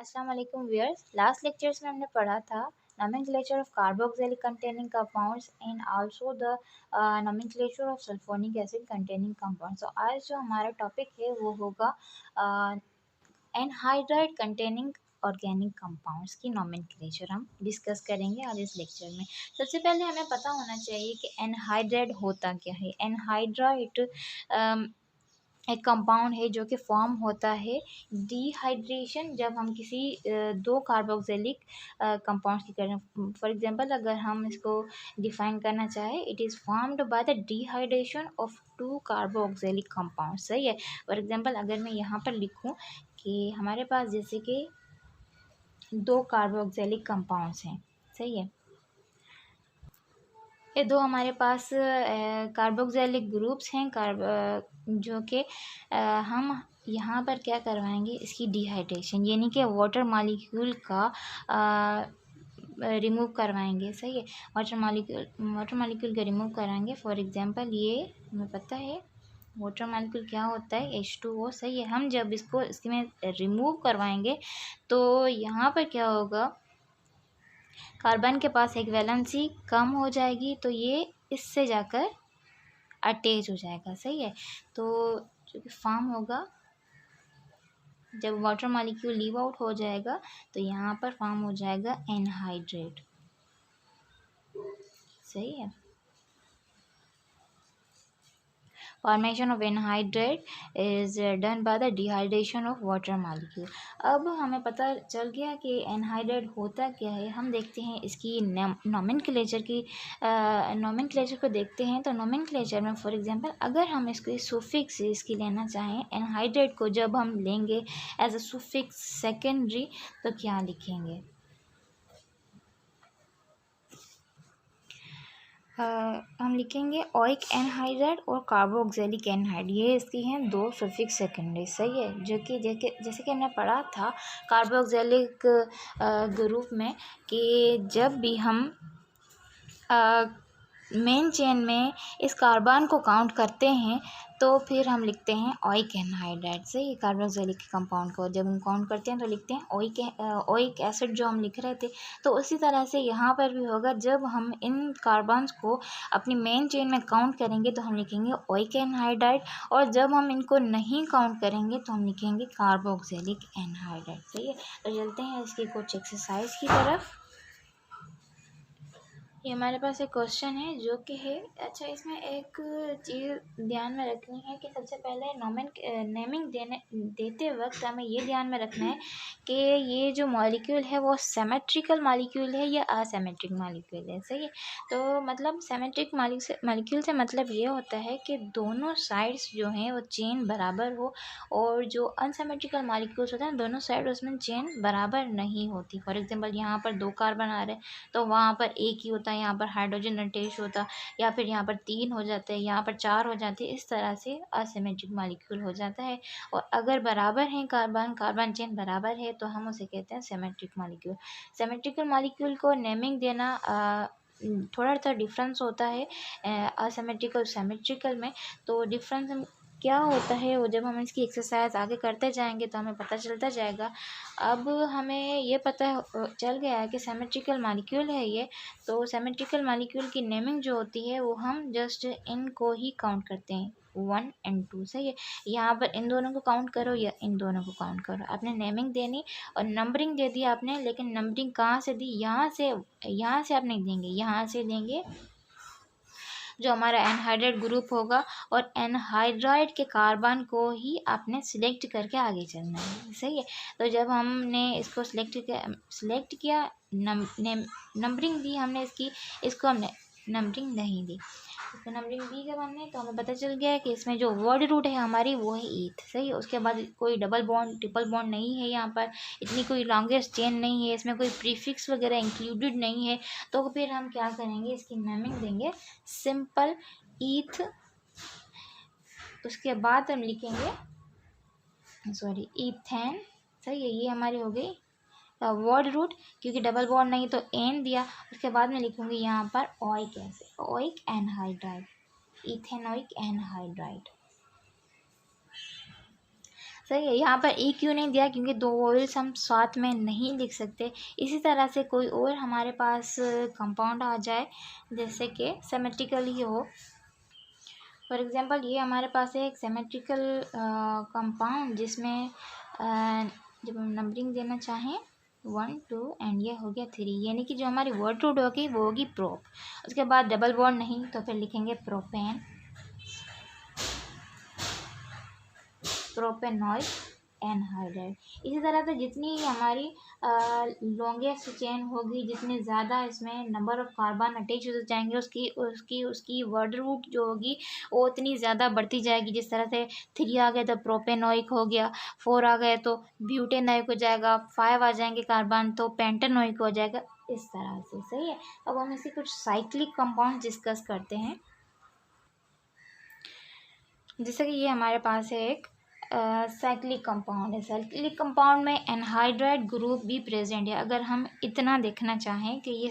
अस्सलाम वालेकुम viewers. Last lectures में हमने पढ़ा था nomenclature of carboxylic containing compounds and also the nomenclature of sulfonic acid containing compounds। तो आज जो हमारा टॉपिक है वो होगा एनहाइड्राइड कंटेनिंग ऑर्गेनिक कंपाउंड्स की नोमेनक्लेचर हम डिस्कस करेंगे आज इस लेक्चर में। सबसे पहले हमें पता होना चाहिए कि एनहाइड्राइड होता क्या है। एनहाइड्राइड एक कंपाउंड है जो कि फॉर्म होता है डिहाइड्रेशन, जब हम किसी दो कार्बोक्सिलिक कंपाउंड्स की करें। फॉर एग्जांपल अगर हम इसको डिफाइन करना चाहें, it is formed by the dehydration of two carboxylic compound. सही है। फॉर एग्जांपल अगर मैं यहाँ पर लिखूँ कि हमारे पास जैसे कि दो कार्बोक्सिलिक कंपाउंड्स हैं। सही है। ये दो हमारे पास कार्बोक्सिलिक ग्रुप्स हैं जो कि हम यहाँ पर क्या करवाएंगे, इसकी डिहाइड्रेशन यानी कि वाटर मॉलिक्यूल का रिमूव करवाएंगे। सही है। वाटर मॉलिक्यूल का रिमूव कराएंगे। फॉर एग्जांपल ये हमें पता है वाटर मॉलिक्यूल क्या होता है, H2O। सही है। हम जब इसमें रिमूव करवाएंगे तो यहाँ पर क्या होगा, कार्बन के पास एक वैलेंसी कम हो जाएगी तो ये इससे जाकर अटैच हो जाएगा। सही है। तो जो कि फॉर्म होगा, जब वाटर मॉलिक्यूल लीव आउट हो जाएगा तो यहाँ पर फॉर्म हो जाएगा एनहाइड्रेट। सही है। Formation of anhydride is done by the dehydration of water molecule. अब हमें पता चल गया कि एनहाइड्रेट होता क्या है। हम देखते हैं इसकी नोमेनक्लेचर को देखते हैं। तो नोमेनक्लेचर में फॉर एग्जांपल अगर हम इसको सुफिक्स इसकी लेना चाहें, एनहाइड्रेट को जब हम लेंगे एज अ सुफिक्स सेकेंडरी तो क्या लिखेंगे, हम लिखेंगे ओइक एनहाइड्राइड और कार्बोक्सिलिक एनहाइड। ये इसकी हैं दो सफिक्स सेकेंडरी। सही है। जो कि जैसे कि हमने पढ़ा था कार्बोक्सिलिक ग्रुप में कि जब भी हम मेन चेन में इस कार्बन को काउंट करते हैं तो फिर हम लिखते हैं ओइक एनहाइड्राइड। से ये कार्बोक्सिलिक कंपाउंड को जब हम काउंट करते हैं तो लिखते हैं ओइक एसिड जो हम लिख रहे थे। तो उसी तरह से यहाँ पर भी होगा, जब हम इन कार्बन्स को अपनी मेन चेन में काउंट करेंगे तो हम लिखेंगे ओइक एनहाइड्राइड, और जब हम इनको नहीं काउंट करेंगे तो हम लिखेंगे कार्बोक्सिलिक एनहाइड्राइड। सही है। तो चलते हैं इसकी कुछ एक्सरसाइज की तरफ। ये हमारे पास एक क्वेश्चन है जो कि है, अच्छा इसमें एक चीज़ ध्यान में रखनी है कि सबसे पहले नेमिंग देते वक्त हमें ये ध्यान में रखना है कि ये जो मॉलिक्यूल है वो सिमेट्रिकल मॉलिक्यूल है या असिमेट्रिक मॉलिक्यूल है। सही है। तो मतलब सिमेट्रिक मॉलिक्यूल से मतलब ये होता है कि दोनों साइड्स जो हैं वो चेन बराबर हो, और जो अनसिमेट्रिकल मॉलिक्यूल्स होते हैं दोनों साइड उसमें चेन बराबर नहीं होती। फॉर एग्जांपल यहाँ पर दो कार्बन आ रहे हैं तो वहाँ पर एक ही होता है, यहाँ पर हाइड्रोजन अटैच होता, या फिर यहाँ पर 3 हो जाते हैं, यहाँ पर 4 हो जाते हैं। इस तरह से असिमेट्रिक मॉलिक्यूल हो जाता है। और अगर बराबर हैं कार्बन चेन बराबर है तो हम उसे कहते हैं सिमेट्रिक मॉलिक्यूल। सिमेट्रिकल मॉलिक्यूल को नेमिंग देना थोड़ा सा डिफरेंस होता है असिमेट्रिकल सिमेट्रिकल में। तो डिफरेंस क्या होता है वो जब हम इसकी एक्सरसाइज आगे करते जाएंगे तो हमें पता चलता जाएगा। अब हमें ये पता चल गया है कि सिमेट्रिकल मॉलिक्यूल है ये। तो सिमेट्रिकल मॉलिक्यूल की नेमिंग जो होती है वो हम जस्ट इनको ही काउंट करते हैं 1 और 2। सही है। यहाँ पर इन दोनों को काउंट करो या इन दोनों को काउंट करो, आपने नेमिंग देनी और नंबरिंग दे दी आपने। लेकिन नंबरिंग कहाँ से दी, यहाँ से आप नहीं देंगे, यहाँ से देंगे जो हमारा एनहाइड्राइड ग्रुप होगा, और एनहाइड्राइड के कार्बन को ही आपने सिलेक्ट करके आगे चलना है। सही है। तो जब हमने इसको सिलेक्ट किया नंबरिंग दी हमने इसको हमने नंबरिंग नहीं दी, इसको नंबरिंग दी जब हमने तो हमें पता चल गया है कि इसमें जो वर्ड रूट है हमारी वो है ईथ। सही है। उसके बाद कोई डबल बॉन्ड ट्रिपल बॉन्ड नहीं है, यहाँ पर इतनी कोई लॉन्गेस्ट चेन नहीं है, इसमें कोई प्रीफिक्स वगैरह इंक्लूडेड नहीं है। तो फिर हम क्या करेंगे, इसकी नेमिंग देंगे सिंपल ईथ। उसके बाद हम लिखेंगे ईथेन। सही है। ये हमारी हो गई वर्ड रूट, क्योंकि डबल बॉन्ड नहीं तो एन दिया। उसके बाद में लिखूंगी यहाँ पर ओइक एनहाइड्राइड, इथेनोइक एनहाइड्राइड। सही है। यहाँ पर ई क्यों नहीं दिया, क्योंकि दो वोवेल्स हम साथ में नहीं लिख सकते। इसी तरह से कोई और हमारे पास कंपाउंड आ जाए जैसे कि सिमेट्रिकल ही हो। फॉर एग्जांपल ये हमारे पास है एक सिमेट्रिकल कंपाउंड जिसमें जब हम नंबरिंग देना चाहें 1 2 एंड ये हो गया 3, यानी कि जो हमारी वर्ड रूट होगी वो होगी प्रोप। उसके बाद डबल बॉन्ड नहीं तो फिर लिखेंगे प्रोपेन, प्रोपेनॉइक एनहाइड्राइड। इसी तरह से जितनी हमारी लॉन्गेस्ट चेन होगी, जितने ज़्यादा इसमें नंबर ऑफ कार्बन अटैच हो जाएंगे, उसकी उसकी उसकी वर्ड रूट जो होगी वो उतनी ज़्यादा बढ़ती जाएगी। जिस तरह से 3 आ गए तो प्रोपेनॉइक हो गया, 4 आ गए तो ब्यूटेनॉइक हो जाएगा, 5 आ जाएंगे कार्बन तो पेंटेनॉइक हो जाएगा, इस तरह से। सही है। अब हम इसी कुछ साइक्लिक कंपाउंड डिस्कस करते हैं। जैसे कि ये हमारे पास है एक साइक्लिक कंपाउंड है। साइक्लिक कंपाउंड में एनहाइड्राइड ग्रुप भी प्रेजेंट है। अगर हम इतना देखना चाहें कि ये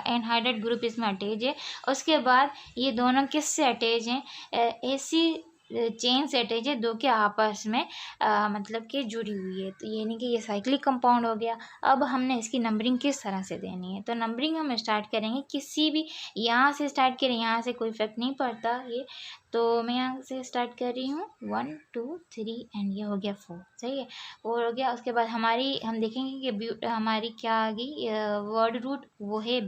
एनहाइड्राइड ग्रुप इसमें अटैच है, उसके बाद ये दोनों किससे अटैच हैं, ऐसी चेन से अटैच है दो के आपस में मतलब कि जुड़ी हुई है। तो यानी कि ये साइक्लिक कंपाउंड हो गया। अब हमने इसकी नंबरिंग किस तरह से देनी है, तो नंबरिंग हम स्टार्ट करेंगे किसी भी, यहाँ से स्टार्ट करें, यहाँ से कोई इफेक्ट नहीं पड़ता ये, तो मैं यहाँ से स्टार्ट कर रही हूँ 1 2 3 एंड ये हो गया 4। सही है, 4 हो गया। उसके बाद हमारी हम देखेंगे कि हमारी क्या आ गई वर्ड रूट, वो है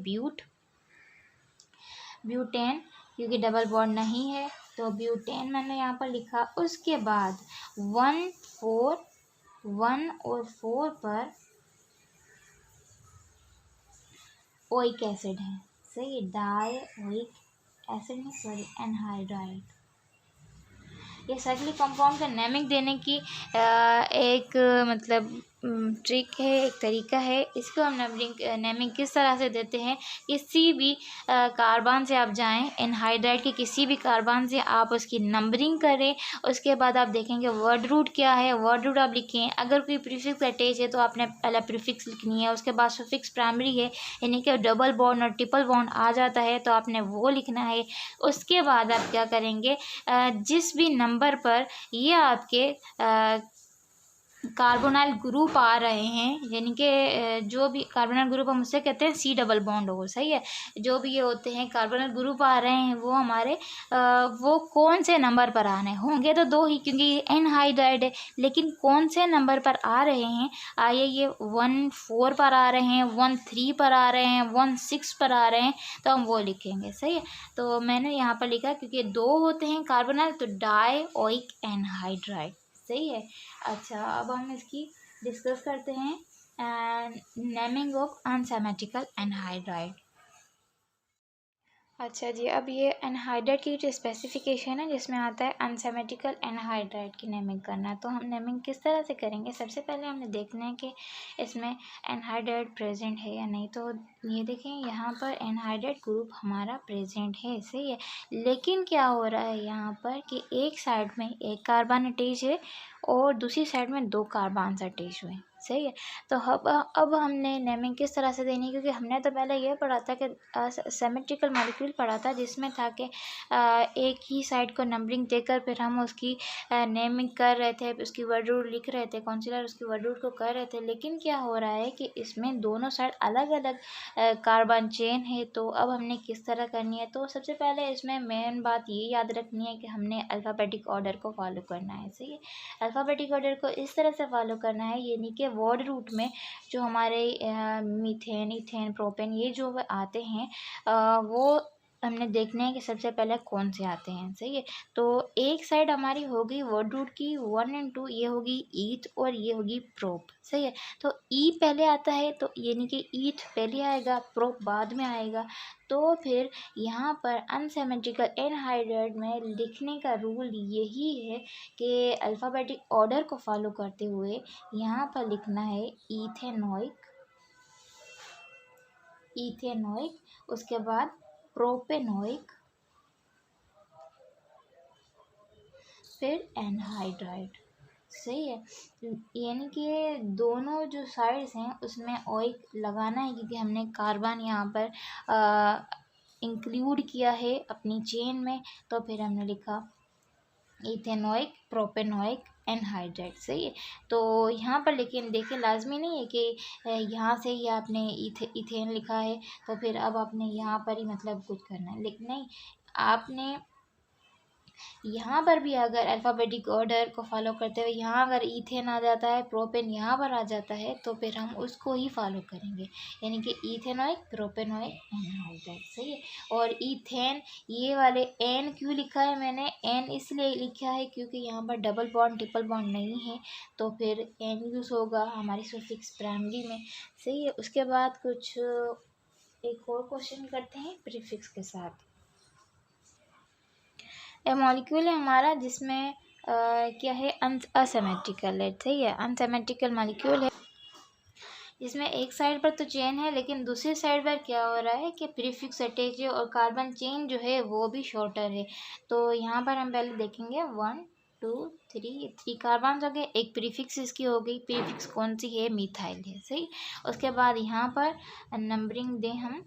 ब्यूटेन, क्योंकि डबल बॉन्ड नहीं है तो ब्यूटेन मैंने यहाँ पर लिखा। उसके बाद 1 और 4 पर ओइक एसिड है। सही है, डाई ओइक एसिड नहीं, सॉरी, एनहाइड्राइड। ये साइक्लिक कंपाउंड का नेमिंग देने की एक मतलब ट्रिक है, एक तरीका है। इसको हम नेमिंग किस तरह से देते हैं, किसी भी कार्बन से आप जाएं, एनहाइड्राइड के किसी भी कार्बन से आप उसकी नंबरिंग करें। उसके बाद आप देखेंगे वर्ड रूट क्या है, वर्ड रूट आप लिखें। अगर कोई प्रीफिक्स अटैच है तो आपने पहले प्रीफिक्स लिखनी है, उसके बाद सफिक्स प्राइमरी है यानी कि डबल बॉन्ड और ट्रिपल बॉन्ड आ जाता है तो आपने वो लिखना है। उसके बाद आप क्या करेंगे, जिस भी नंबर पर ये आपके कार्बोनाइल ग्रुप आ रहे हैं, यानी कि जो भी कार्बोनाइल ग्रुप हम उससे कहते हैं सी डबल बॉन्ड हो। सही है, जो भी ये होते हैं कार्बोनाइल ग्रुप आ रहे हैं वो हमारे वो कौन से नंबर पर आ रहे हैं, होंगे तो दो ही क्योंकि ये एनहाइड्राइड है, लेकिन कौन से नंबर पर आ रहे हैं, आइए ये 1 4 पर आ रहे हैं, 1 3 पर आ रहे हैं, 1 6 पर आ रहे हैं, तो हम वो लिखेंगे। सही है, तो मैंने यहाँ पर लिखा क्योंकि दो होते हैं कार्बोनाइल तो डाई ओइक एनहाइड्राइड। सही है। अच्छा, अब हम इसकी डिस्कस करते हैं नेमिंग ऑफ अनसिमेट्रिकल एनहाइड्राइड। अच्छा जी, अब ये एनहाइड्राइड की जो स्पेसिफिकेशन है जिसमें आता है अनसिमेट्रिकल एनहाइड्राइड की नेमिंग करना है, तो हम नेमिंग किस तरह से करेंगे। सबसे पहले हमने देखना है कि इसमें एनहाइड्राइड प्रेजेंट है या नहीं। तो ये देखें, यहाँ पर एनहाइड्राइड ग्रुप हमारा प्रेजेंट है। सही है, लेकिन क्या हो रहा है यहाँ पर कि एक साइड में एक कार्बन अटैच है और दूसरी साइड में 2 कार्बन अटैच हुए। सही है, तो अब हमने नेमिंग किस तरह से देनी है, क्योंकि हमने तो पहले ये पढ़ा था कि सिमेट्रिकल मॉलिक्यूल पढ़ा था जिसमें था कि एक ही साइड को नंबरिंग देकर फिर हम उसकी नेमिंग कर रहे थे, उसकी वर्ड रूट लिख रहे थे, काउंसिलर उसकी वर्ड रूट को कर रहे थे। लेकिन क्या हो रहा है कि इसमें दोनों साइड अलग अलग कार्बन चेन है, तो अब हमने किस तरह करनी है। तो सबसे पहले इसमें मेन बात ये याद रखनी है कि हमने अल्फ़ाबेटिक ऑर्डर को फॉलो करना है। सही है, अल्फ़ाबेटिक ऑर्डर को इस तरह से फॉलो करना है, यानी कि वर्ड रूट में जो हमारे मीथेन इथेन प्रोपेन ये जो आते हैं वो हमने देखना है कि सबसे पहले कौन से आते हैं। सही है, तो एक साइड हमारी होगी वर्ड रूट की 1 और 2, ये होगी ईथ और ये होगी प्रोप। सही है, तो ई पहले आता है तो यानी कि ईथ पहले आएगा, प्रोप बाद में आएगा। तो फिर यहाँ पर अनसिमेट्रिकल एनहाइड्राइड में लिखने का रूल यही है कि अल्फ़ाबेटिक ऑर्डर को फॉलो करते हुए यहाँ पर लिखना है इथेनोइक, उसके बाद प्रोपेनोइक, फिर एनहाइड्राइड। सही है, यानी कि ये दोनों जो साइड्स हैं उसमें ओइक लगाना है, क्योंकि हमने कार्बन यहाँ पर इंक्लूड किया है अपनी चेन में। तो फिर हमने लिखा इथेनोइक, प्रोपेनोइक, एनहाइड्राइड। सही है। तो यहाँ पर लेकिन देखिए लाजमी नहीं है कि यहाँ से ही आपने इथेन लिखा है तो फिर अब आपने यहाँ पर ही मतलब कुछ करना है, लेकिन नहीं, आपने यहाँ पर भी अगर अल्फ़ाबेटिक ऑर्डर को फॉलो करते हुए यहाँ अगर ईथेन आ जाता है, प्रोपेन यहाँ पर आ जाता है, तो फिर हम उसको ही फॉलो करेंगे, यानी कि इथेनॉइक, प्रोपेनॉइक, एनहाइड्राइड। सही है। और ईथेन, ये वाले एन क्यों लिखा है मैंने, एन इसलिए लिखा है क्योंकि यहाँ पर डबल बॉन्ड ट्रिपल बॉन्ड नहीं है, तो फिर एन यूज़ होगा हमारी सफिक्स प्राइमरी में। सही है। उसके बाद कुछ एक और क्वेश्चन करते हैं प्रीफिक्स के साथ। ए मॉलिक्यूल है हमारा जिसमें क्या है, असिमेट्रिकल है। सही है। अनसिमेट्रिकल मॉलिक्यूल है जिसमें एक साइड पर तो चेन है लेकिन दूसरी साइड पर क्या हो रहा है कि प्रीफिक्स अटैच है और कार्बन चेन जो है वो भी शॉर्टर है। तो यहाँ पर हम पहले देखेंगे 1 2 3 कार्बन हो गए, एक प्रीफिक्स इसकी हो गई, प्रीफिक्स कौन सी है, मिथाइल है। सही। उसके बाद यहाँ पर नंबरिंग दें हम,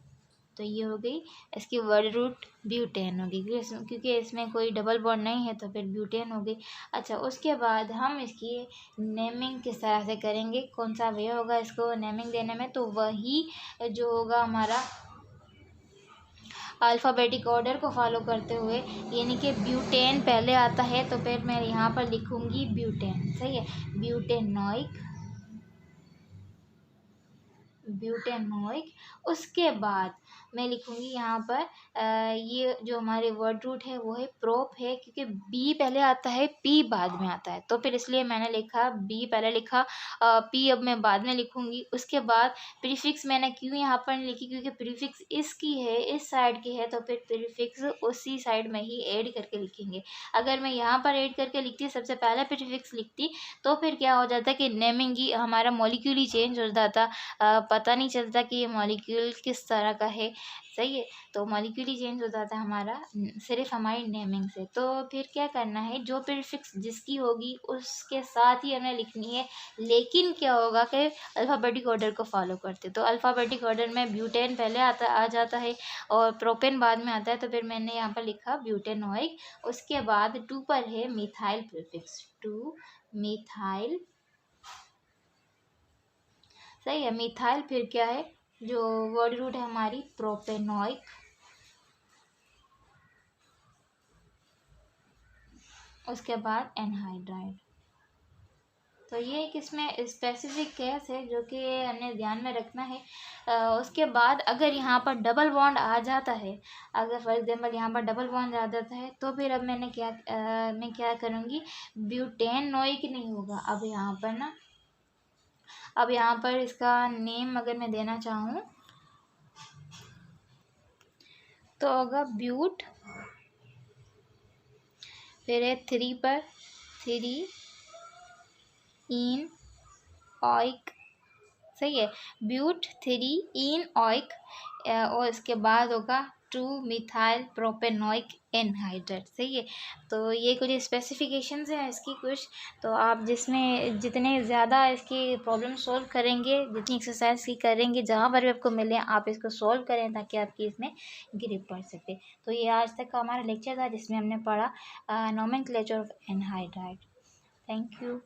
तो ये हो गई इसकी वर्ड रूट ब्यूटेन होगी, क्योंकि इसमें कोई डबल बॉन्ड नहीं है तो फिर ब्यूटेन हो गई। अच्छा, उसके बाद हम इसकी नेमिंग किस तरह से करेंगे, कौन सा वे होगा इसको नेमिंग देने में, तो वही जो होगा हमारा अल्फ़ाबेटिक ऑर्डर को फॉलो करते हुए, यानी कि ब्यूटेन पहले आता है तो फिर मैं यहाँ पर लिखूँगी ब्यूटेन। सही है। ब्यूटेनॉइक, ब्यूटेनॉइक। उसके बाद मैं लिखूँगी यहाँ पर ये जो हमारे वर्ड रूट है वो है प्रोप है, क्योंकि बी पहले आता है पी बाद में आता है, तो फिर इसलिए मैंने लिखा बी पहले लिखा, पी अब मैं बाद में लिखूँगी। उसके बाद प्रीफिक्स मैंने क्यों यहाँ पर नहीं लिखी, क्योंकि प्रीफिक्स इसकी है, इस साइड की है, तो फिर प्रीफिक्स उसी साइड में ही ऐड करके लिखेंगे। अगर मैं यहाँ पर ऐड करके लिखती, सबसे पहले प्रीफिक्स लिखती, तो फिर क्या हो जाता कि नेमिंग ही हमारा मॉलिक्यूल ही चेंज हो जाता, पता नहीं चलता कि ये मॉलिक्यूल किस तरह का है। सही है। तो मॉलिक्यूल ही चेंज हो जाता है हमारा सिर्फ हमारी नेमिंग से। तो फिर क्या करना है, जो प्रीफिक्स जिसकी होगी उसके साथ ही हमें लिखनी है, लेकिन क्या होगा कि अल्फ़ाबेटिक ऑर्डर को फॉलो करते, तो अल्फ़ाबेटिक ऑर्डर में ब्यूटेन पहले आ जाता है और प्रोपेन बाद में आता है, तो फिर मैंने यहाँ पर लिखा ब्यूटेनॉइक। उसके बाद 2 पर है मिथाइल प्रीफिक्स, 2 मिथाइल। सही है। मिथाइल, फिर क्या है जो वर्ड रूट है हमारी प्रोपेनॉइक। उसके बाद एनहाइड्राइड। तो ये एक इसमें स्पेसिफिक केस है जो कि हमें ध्यान में रखना है। उसके बाद अगर यहाँ पर डबल बॉन्ड आ जाता है, अगर फॉर एग्जांपल यहाँ पर डबल बॉन्ड आ जाता है, तो फिर अब मैं क्या करूँगी, ब्यूटेनॉइक नहीं होगा अब यहाँ पर ना, अब यहाँ पर इसका नेम अगर मैं देना चाहूँ तो होगा ब्यूट, फिर है 3 पर 3 इन ऑइक। सही है। ब्यूट 3 इन ऑइक, और इसके बाद होगा 2 मिथाइल प्रोपेनॉइक एनहाइड्राइड। सही है। तो ये कुछ स्पेसिफिकेशंस हैं इसकी कुछ, तो आप जिसमें जितने ज़्यादा इसकी प्रॉब्लम सॉल्व करेंगे, जितनी एक्सरसाइज की करेंगे, जहाँ पर भी आपको मिले आप इसको सॉल्व करें ताकि आपकी इसमें ग्रिप पड़ सके। तो ये आज तक का हमारा लेक्चर था जिसमें हमने पढ़ा nomenclature of anhydride. Thank you.